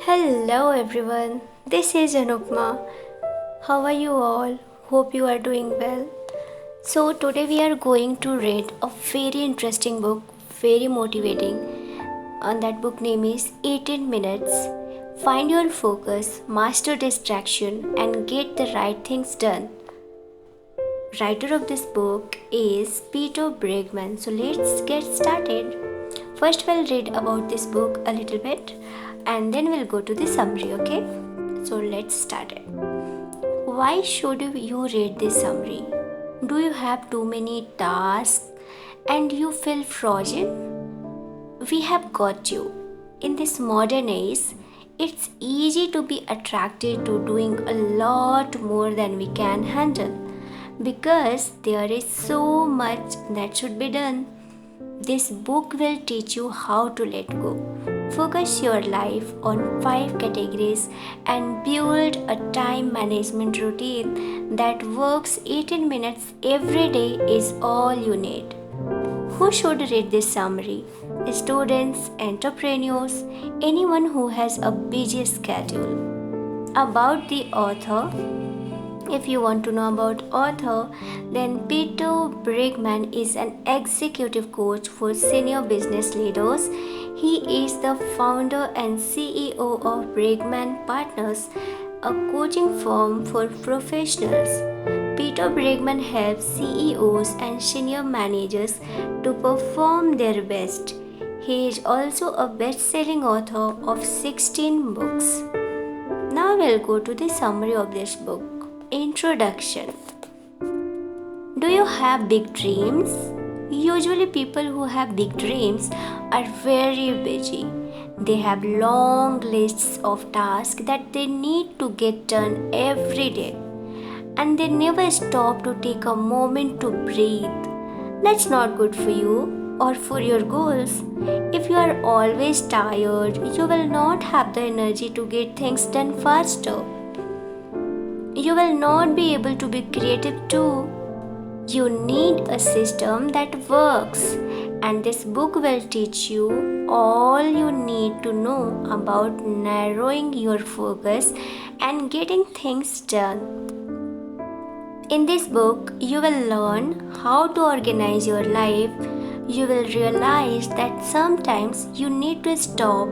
Hello everyone, this is Anupma. How are you all? Hope you are doing well. So, today we are going to read a very interesting book, very motivating. And that book name is 18 Minutes. Find your focus, master distraction, and get the right things done. Writer of this book is Peter Bregman. So, let's get started. First, we'll read about this book a little bit and then we'll go to the summary, okay? So let's start it. Why should you read this summary? Do you have too many tasks and you feel frozen? We have got you. In this modern age, it's easy to be attracted to doing a lot more than we can handle because there is so much that should be done. This book will teach you how to let go. Focus your life on 5 categories and build a time management routine that works 18 minutes every day is all you need. Who should read this summary? Students, entrepreneurs, anyone who has a busy schedule. About the author, if you want to know about author, then Peter Bregman is an executive coach for senior business leaders. He is the founder and CEO of Bregman Partners, a coaching firm for professionals. Peter Bregman helps CEOs and senior managers to perform their best. He is also a best-selling author of 16 books. Now we'll go to the summary of this book. Introduction. Do you have big dreams? Usually, people who have big dreams are very busy. They have long lists of tasks that they need to get done every day, and they never stop to take a moment to breathe. That's not good for you or for your goals. If you are always tired, you will not have the energy to get things done faster. You will not be able to be creative too. You need a system that works, and this book will teach you all you need to know about narrowing your focus and getting things done. In this book, you will learn how to organize your life. You will realize that sometimes you need to stop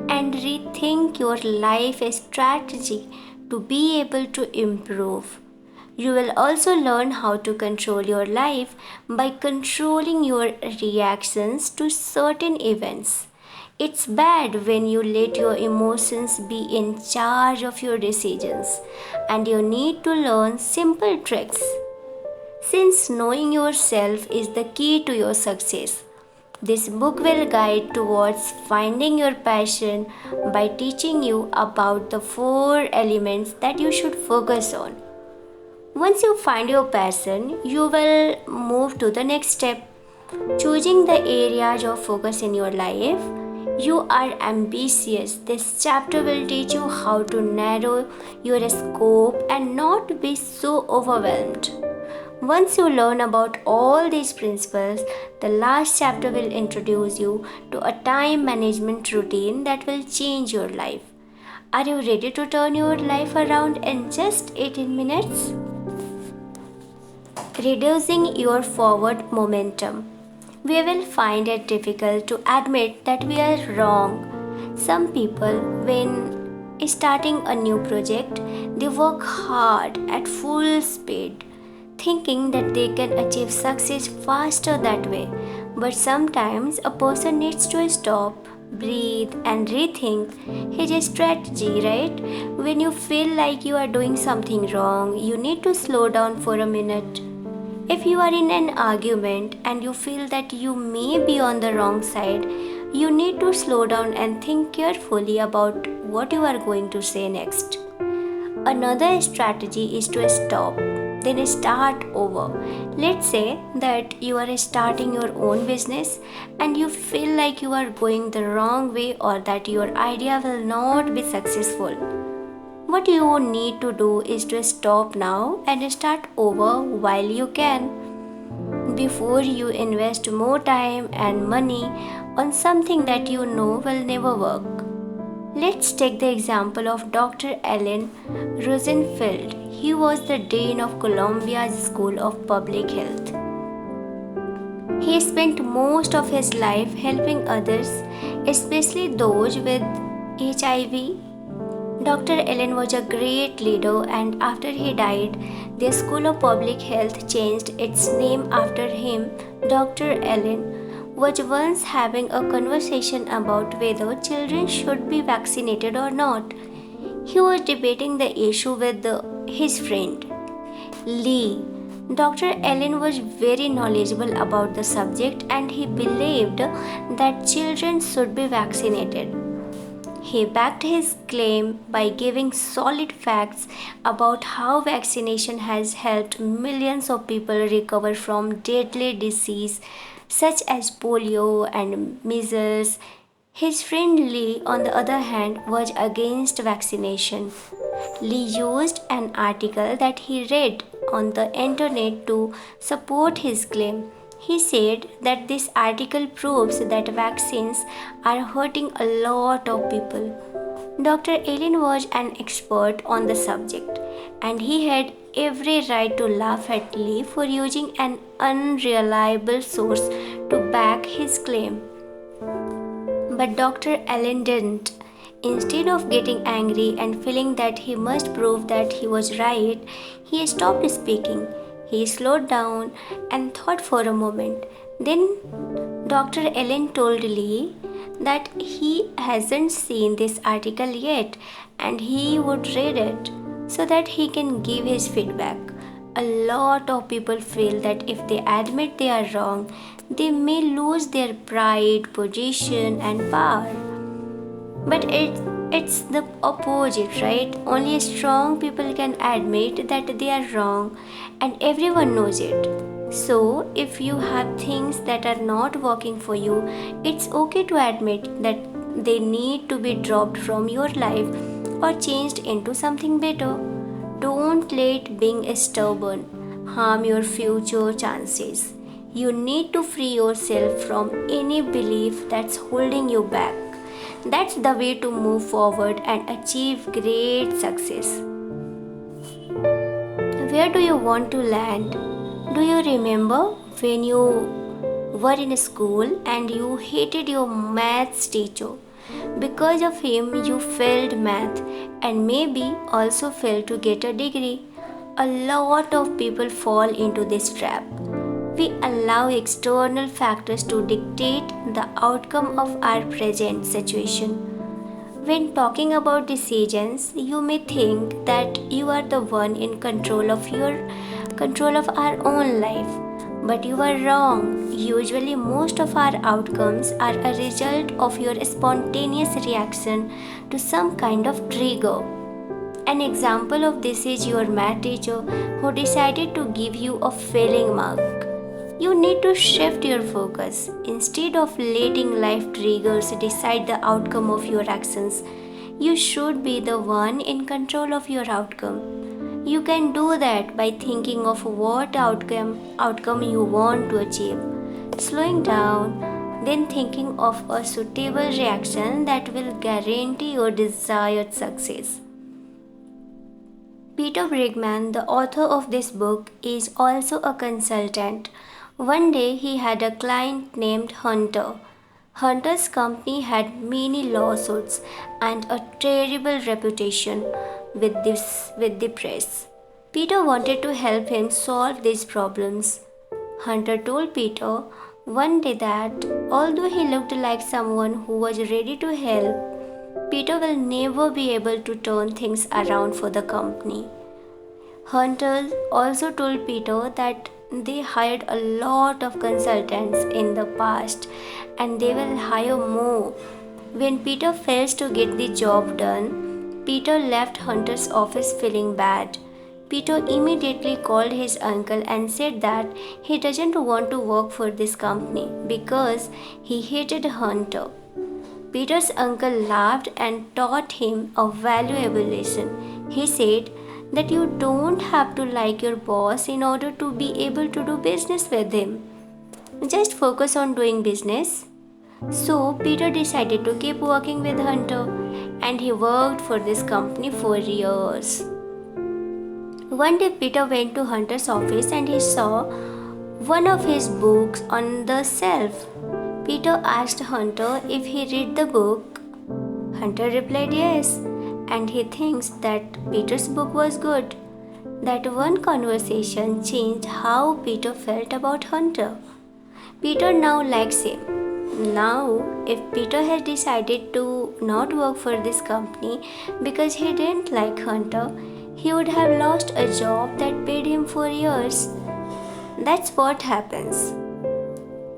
and rethink your life strategy to be able to improve. You will also learn how to control your life by controlling your reactions to certain events. It's bad when you let your emotions be in charge of your decisions, and you need to learn simple tricks. Since knowing yourself is the key to your success, this book will guide towards finding your passion by teaching you about the 4 elements that you should focus on. Once you find your passion, you will move to the next step, choosing the areas of focus in your life. You are ambitious. This chapter will teach you how to narrow your scope and not be so overwhelmed. Once you learn about all these principles, the last chapter will introduce you to a time management routine that will change your life. Are you ready to turn your life around in just 18 minutes? Reducing your forward momentum. We will find it difficult to admit that we are wrong. Some people, when starting a new project, they work hard at full speed, thinking that they can achieve success faster that way. But sometimes a person needs to stop, breathe, and rethink his strategy, right? When you feel like you are doing something wrong, you need to slow down for a minute. If you are in an argument and you feel that you may be on the wrong side, you need to slow down and think carefully about what you are going to say next. Another strategy is to stop, then start over. Let's say that you are starting your own business and you feel like you are going the wrong way or that your idea will not be successful. What you need to do is to stop now and start over while you can, before you invest more time and money on something that you know will never work. Let's take the example of Dr. Allen Rosenfeld. He was the dean of Columbia's School of Public Health. He spent most of his life helping others, especially those with HIV. Dr. Allen was a great leader, and after he died, the School of Public Health changed its name after him. Dr. Allen was once having a conversation about whether children should be vaccinated or not. He was debating the issue with his friend Lee. Dr. Allen was very knowledgeable about the subject and he believed that children should be vaccinated. He backed his claim by giving solid facts about how vaccination has helped millions of people recover from deadly disease such as polio and measles. His friend Lee, on the other hand, was against vaccination. Lee used an article that he read on the internet to support his claim. He said that this article proves that vaccines are hurting a lot of people. Dr. Allen was an expert on the subject, and he had every right to laugh at Lee for using an unreliable source to back his claim. But Dr. Allen didn't. Instead of getting angry and feeling that he must prove that he was right, he stopped speaking. He slowed down and thought for a moment. Then Dr. Allen told Lee that he hasn't seen this article yet and he would read it so that he can give his feedback. A lot of people feel that if they admit they are wrong, they may lose their pride, position, and power. But it's the opposite, right? Only strong people can admit that they are wrong, and everyone knows it. So, if you have things that are not working for you, it's okay to admit that they need to be dropped from your life or changed into something better. Don't let being stubborn harm your future chances. You need to free yourself from any belief that's holding you back. That's the way to move forward and achieve great success. Where do you want to land? Do you remember when you were in school and you hated your maths teacher? Because of him, you failed math and maybe also failed to get a degree. A lot of people fall into this trap. We allow external factors to dictate the outcome of our present situation. When talking about decisions, you may think that you are the one in control of our own life. But you are wrong. Usually most of our outcomes are a result of your spontaneous reaction to some kind of trigger. An example of this is your math teacher who decided to give you a failing mark. You need to shift your focus. Instead of letting life triggers decide the outcome of your actions, you should be the one in control of your outcome. You can do that by thinking of what outcome you want to achieve, slowing down, then thinking of a suitable reaction that will guarantee your desired success. Peter Bregman, the author of this book, is also a consultant. One day he had a client named Hunter. Hunter's company had many lawsuits and a terrible reputation with the press. Peter wanted to help him solve these problems. Hunter told Peter one day that although he looked like someone who was ready to help, Peter will never be able to turn things around for the company. Hunter also told Peter that they hired a lot of consultants in the past and they will hire more. When Peter fails to get the job done, Peter left Hunter's office feeling bad. Peter immediately called his uncle and said that he doesn't want to work for this company because he hated Hunter. Peter's uncle laughed and taught him a valuable lesson. He said that you don't have to like your boss in order to be able to do business with him. Just focus on doing business. So Peter decided to keep working with Hunter. and he worked for this company for years. One day Peter went to Hunter's office and he saw one of his books on the shelf. Peter asked Hunter if he read the book. Hunter replied yes, and he thinks that Peter's book was good. That one conversation changed how Peter felt about Hunter. Peter now likes him. Now, if Peter had decided to not work for this company because he didn't like Hunter, he would have lost a job that paid him for years. That's what happens.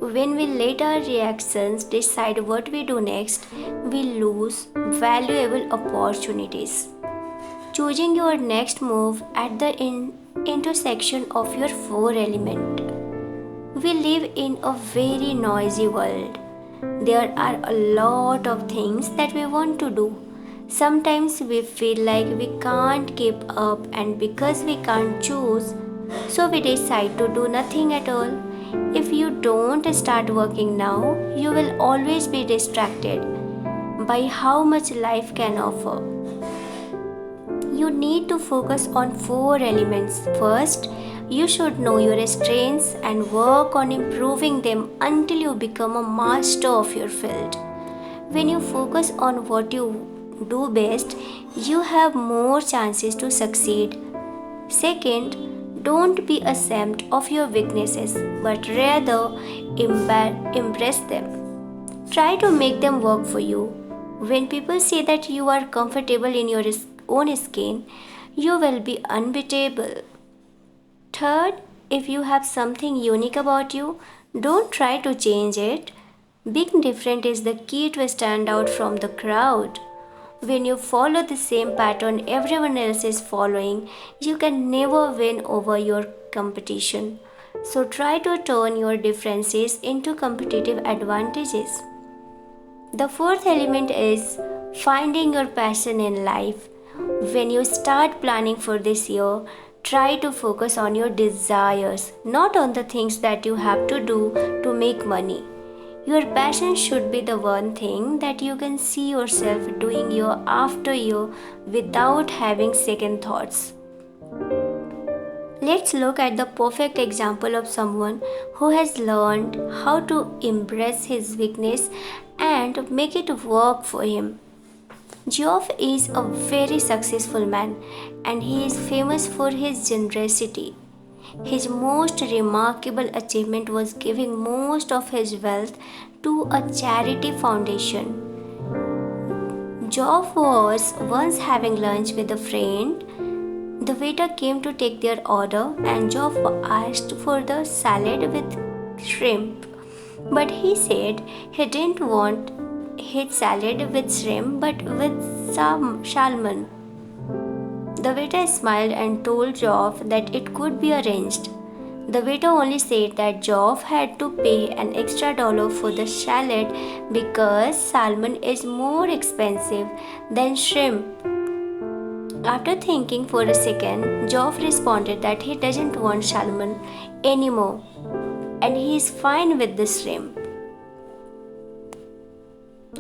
When we let our reactions decide what we do next, we lose valuable opportunities. Choosing your next move at the intersection of your four elements. We live in a very noisy world. There are a lot of things that we want to do. Sometimes we feel like we can't keep up, and because we can't choose, so we decide to do nothing at all. If you don't start working now, you will always be distracted by how much life can offer. You need to focus on four elements. First, you should know your strengths and work on improving them until you become a master of your field. When you focus on what you do best, you have more chances to succeed. Second, don't be ashamed of your weaknesses, but rather embrace them. Try to make them work for you. When people say that you are comfortable in your own skin, you will be unbeatable. Third, if you have something unique about you, don't try to change it. Being different is the key to stand out from the crowd. When you follow the same pattern everyone else is following, you can never win over your competition. So try to turn your differences into competitive advantages. The fourth element is finding your passion in life. When you start planning for this year, try to focus on your desires, not on the things that you have to do to make money. Your passion should be the one thing that you can see yourself doing year after year without having second thoughts. Let's look at the perfect example of someone who has learned how to embrace his weakness and make it work for him. Geoff is a very successful man and he is famous for his generosity. His most remarkable achievement was giving most of his wealth to a charity foundation. Geoff was once having lunch with a friend. The waiter came to take their order and Geoff asked for the salad with shrimp. But he said he didn't want his salad with shrimp but with some salmon. The waiter smiled and told Geoff that it could be arranged. The waiter only said that Geoff had to pay an extra $1 for the salad because salmon is more expensive than shrimp. After thinking for a second, Geoff responded that he doesn't want salmon anymore and he is fine with the shrimp.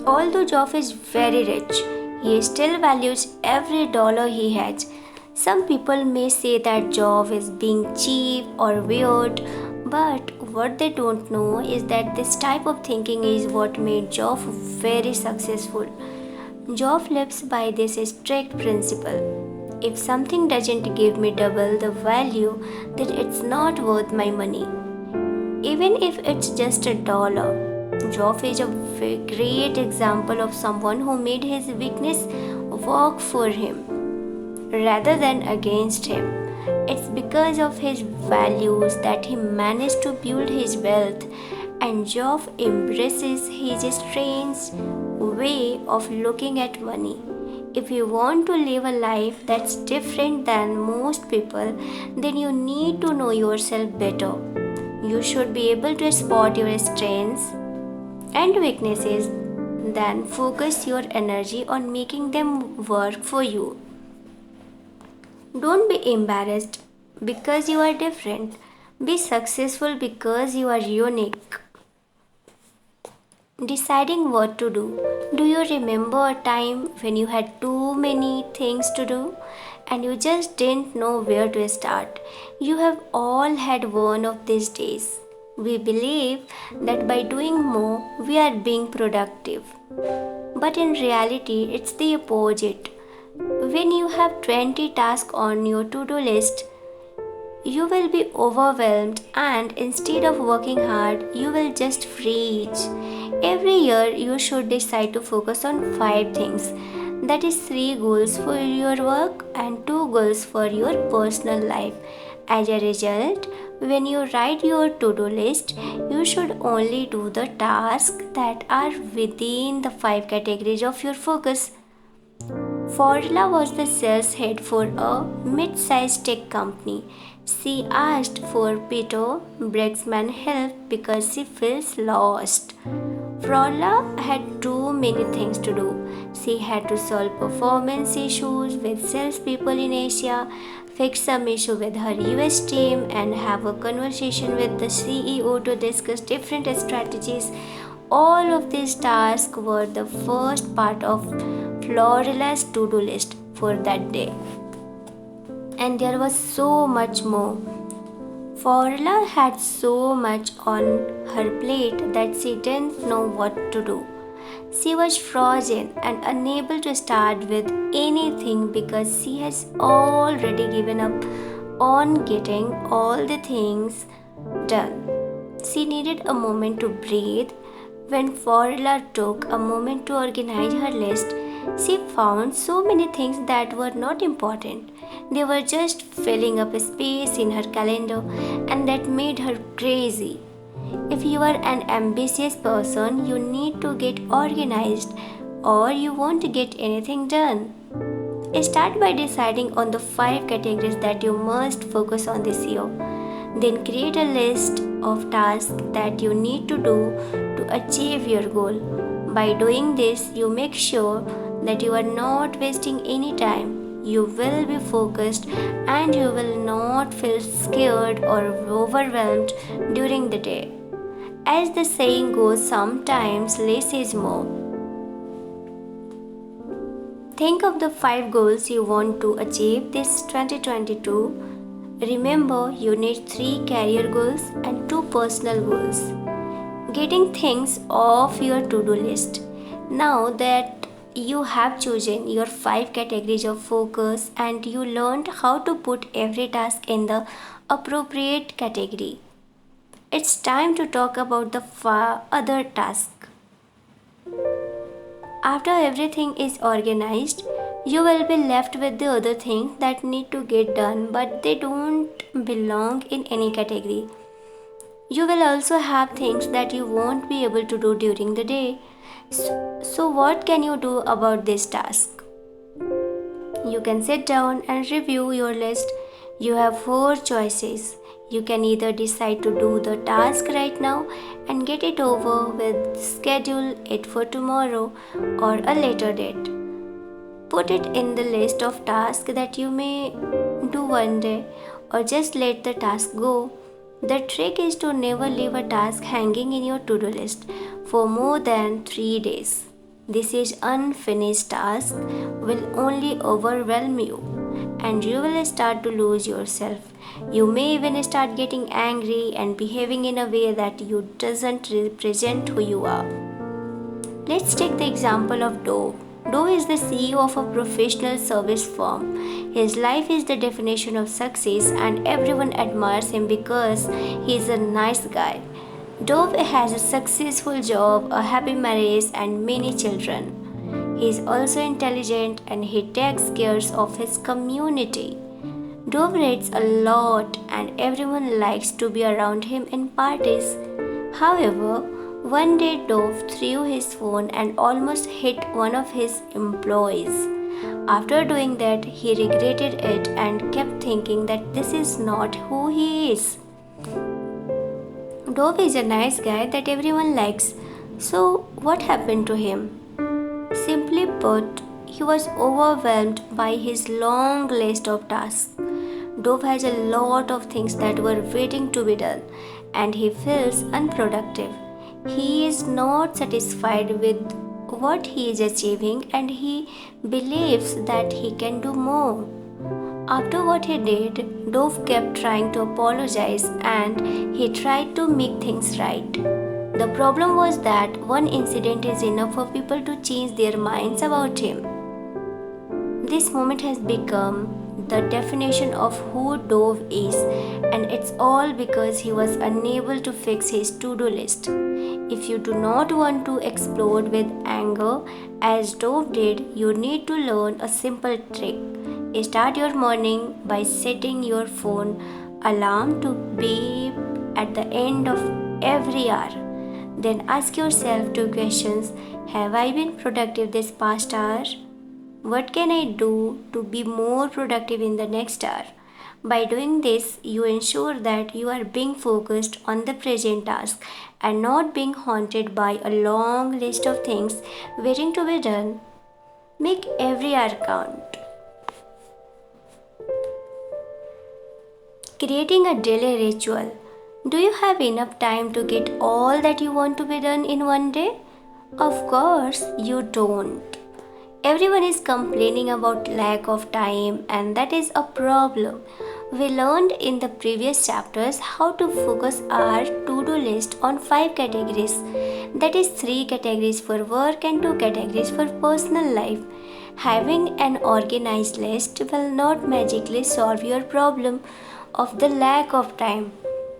Although Geoff is very rich, he still values every dollar he has. Some people may say that Geoff is being cheap or weird, but what they don't know is that this type of thinking is what made Geoff very successful. Geoff lives by this strict principle. If something doesn't give me double the value, then it's not worth my money. Even if it's just $1. Geoff is a great example of someone who made his weakness work for him rather than against him. It's because of his values that he managed to build his wealth, and Geoff embraces his strange way of looking at money. If you want to live a life that's different than most people, then you need to know yourself better. You should be able to spot your strengths and weaknesses, then focus your energy on making them work for you. Don't be embarrassed because you are different. Be successful because you are unique. Deciding what to do. Do you remember a time when you had too many things to do and you just didn't know where to start? You have all had one of these days. We believe that by doing more, we are being productive. But in reality, it's the opposite. When you have 20 tasks on your to do list, you will be overwhelmed, and instead of working hard, you will just freeze. Every year, you should decide to focus on 5 things. That is 3 goals for your work and 2 goals for your personal life. As a result, when you write your to do list, you should only do the tasks that are within the 5 categories of your focus. Forla was the sales head for a mid-sized tech company. She asked for Peter Bregman help because she feels lost. Forla had too many things to do. She had to solve performance issues with salespeople in Asia, fix some issue with her US team, and have a conversation with the CEO to discuss different strategies. All of these tasks were the first part of Florella's to do list for that day. And there was so much more. Florella had so much on her plate that she didn't know what to do. She was frozen and unable to start with anything because she has already given up on getting all the things done. She needed a moment to breathe. When Florella took a moment to organize her list, she found so many things that were not important. They were just filling up space in her calendar, and that made her crazy. If you are an ambitious person, you need to get organized or you won't get anything done. Start by deciding on the 5 categories that you must focus on this year. Then create a list of tasks that you need to do to achieve your goal. By doing this, you make sure that you are not wasting any time. You will be focused and you will not feel scared or overwhelmed during the day. As the saying goes, sometimes less is more. Think of the 5 goals you want to achieve this 2022. Remember, you need 3 career goals and 2 personal goals. Getting things off your to-do list. Now that you have chosen your 5 categories of focus and you learned how to put every task in the appropriate category, it's time to talk about the other task. After everything is organized, you will be left with the other things that need to get done, but they don't belong in any category. You will also have things that you won't be able to do during the day. So what can you do about this task? You can sit down and review your list. You have 4 choices. You can either decide to do the task right now and get it over with, schedule it for tomorrow or a later date. Put it in the list of tasks that you may do one day, or just let the task go. The trick is to never leave a task hanging in your to-do list for more than 3 days. This is unfinished task will only overwhelm you and you will start to lose yourself. You may even start getting angry and behaving in a way that doesn't represent who you are. Let's take the example of Dove. Dove is the CEO of a professional service firm. His life is the definition of success and everyone admires him because he is a nice guy. Dove has a successful job, a happy marriage, and many children. He is also intelligent and he takes care of his community. Dove reads a lot and everyone likes to be around him in parties. However, one day Dove threw his phone and almost hit one of his employees. After doing that, he regretted it and kept thinking that this is not who he is. Dove is a nice guy that everyone likes. So, what happened to him? Simply put, he was overwhelmed by his long list of tasks. Dove has a lot of things that were waiting to be done, and he feels unproductive. He is not satisfied with what he is achieving and he believes that he can do more. After what he did, Dove kept trying to apologize and he tried to make things right. The problem was that one incident is enough for people to change their minds about him. This moment has become the definition of who Dove is, and it's all because he was unable to fix his to-do list. If you do not want to explode with anger as Dove did, you need to learn a simple trick. Start your morning by setting your phone alarm to beep at the end of every hour. Then ask yourself two questions. Have I been productive this past hour? What can I do to be more productive in the next hour? By doing this, you ensure that you are being focused on the present task and not being haunted by a long list of things waiting to be done. Make every hour count. Creating a daily ritual. Do you have enough time to get all that you want to be done in one day? Of course, you don't. Everyone is complaining about lack of time, and that is a problem. We learned in the previous chapters how to focus our to-do list on 5 categories. That is 3 categories for work and 2 categories for personal life. Having an organized list will not magically solve your problem of the lack of time.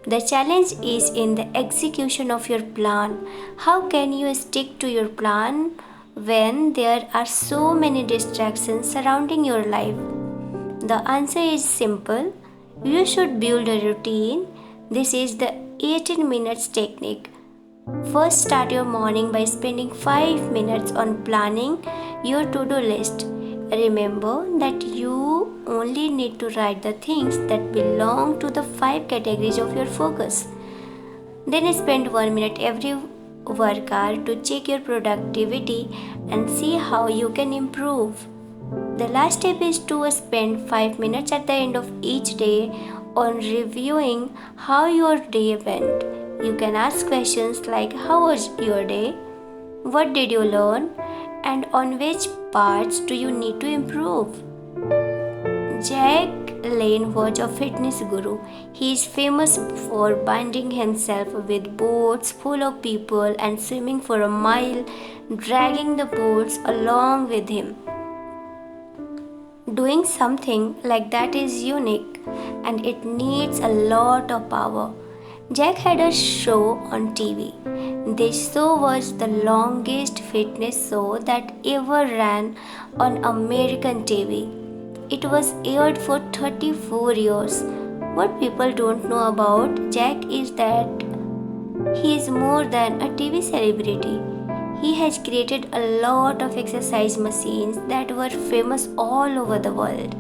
The challenge is in the execution of your plan. How can you stick to your plan when there are so many distractions surrounding your life? The answer is simple. You should build a routine. This is the 18 minutes technique. First, start your morning by spending 5 minutes on planning your to-do list. Remember that you only need to write the things that belong to the 5 categories of your focus. Then spend 1 minute every work hour to check your productivity and see how you can improve. The last step is to spend 5 minutes at the end of each day on reviewing how your day went. You can ask questions like, how was your day? What did you learn? And on which parts do you need to improve? Jack Lane was a fitness guru. He is famous for binding himself with boats full of people and swimming for a mile, dragging the boats along with him. Doing something like that is unique and it needs a lot of power. Jack had a show on TV. This show was the longest fitness show that ever ran on American TV. It was aired for 34 years. What people don't know about Jack is that he is more than a TV celebrity. He has created a lot of exercise machines that were famous all over the world.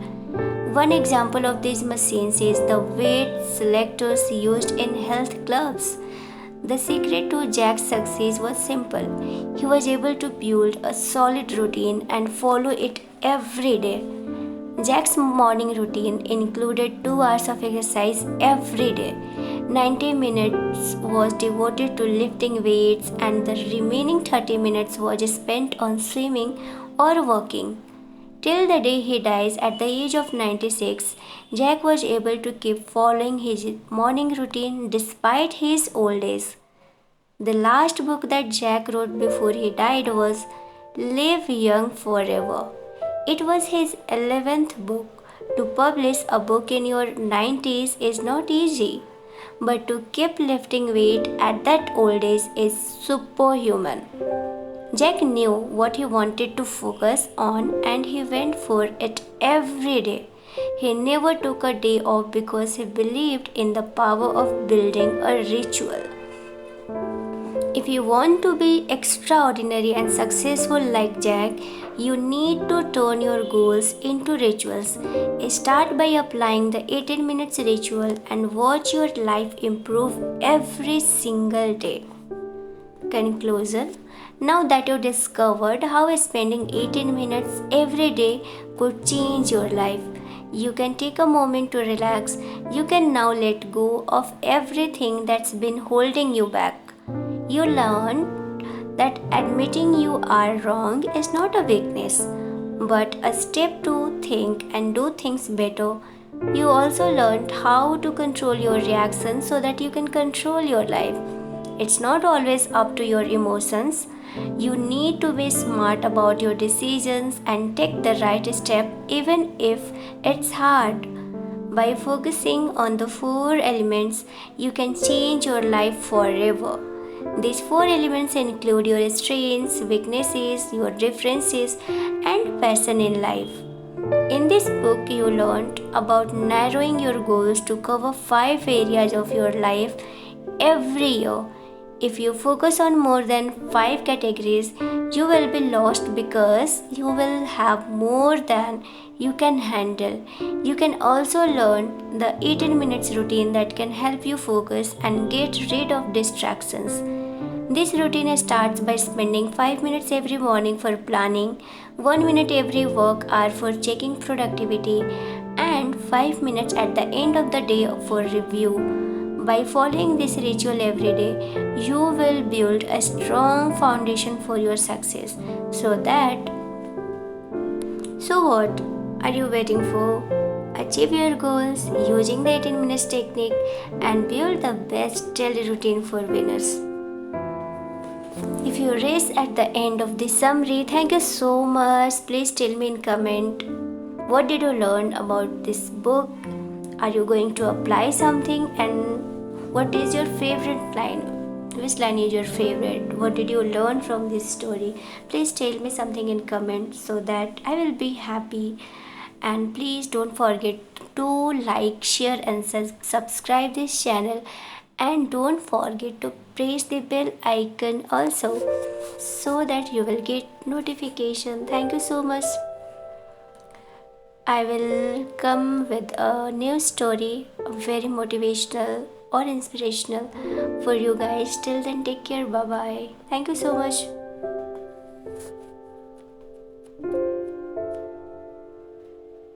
One example of these machines is the weight selectors used in health clubs. The secret to Jack's success was simple. He was able to build a solid routine and follow it every day. Jack's morning routine included 2 hours of exercise every day. 90 minutes was devoted to lifting weights and the remaining 30 minutes was spent on swimming or walking. Till the day he dies at the age of 96, Jack was able to keep following his morning routine despite his old age. The last book that Jack wrote before he died was Live Young Forever. It was his 11th book. To publish a book in your 90s is not easy, but to keep lifting weight at that old age is superhuman. Jack knew what he wanted to focus on and he went for it every day. He never took a day off because he believed in the power of building a ritual. If you want to be extraordinary and successful like Jack, you need to turn your goals into rituals. Start by applying the 18 minutes ritual and watch your life improve every single day. Conclusion. Now that you discovered how spending 18 minutes every day could change your life, you can take a moment to relax. You can now let go of everything that's been holding you back. You learn that admitting you are wrong is not a weakness, but a step to think and do things better. You also learned how to control your reactions so that you can control your life. It's not always up to your emotions. You need to be smart about your decisions and take the right step even if it's hard. By focusing on the four elements, you can change your life forever. These four elements include your strengths, weaknesses, your differences, and passion in life. In this book, you learned about narrowing your goals to cover 5 areas of your life every year. If you focus on more than 5 categories, you will be lost because you will have more than you can handle. You can also learn the 18 minutes routine that can help you focus and get rid of distractions. This routine starts by spending 5 minutes every morning for planning, 1 minute every work hour for checking productivity, and 5 minutes at the end of the day for review. By following this ritual every day, you will build a strong foundation for your success. So what are you waiting for? Achieve your goals using the 18 minutes technique and build the best daily routine for winners. If you race at the end of this summary, thank you so much. Please tell me in comment what did you learn about this book? Are you going to apply something? And what is your favorite line? Which line is your favorite? What did you learn from this story? Please tell me something in comment so that I will be happy. And please don't forget to like, share and subscribe this channel, and don't forget to press the bell icon also so that you will get notification. Thank you so much. I will come with a new story, very motivational or inspirational for you guys. Till then, take care. Bye bye. Thank you so much.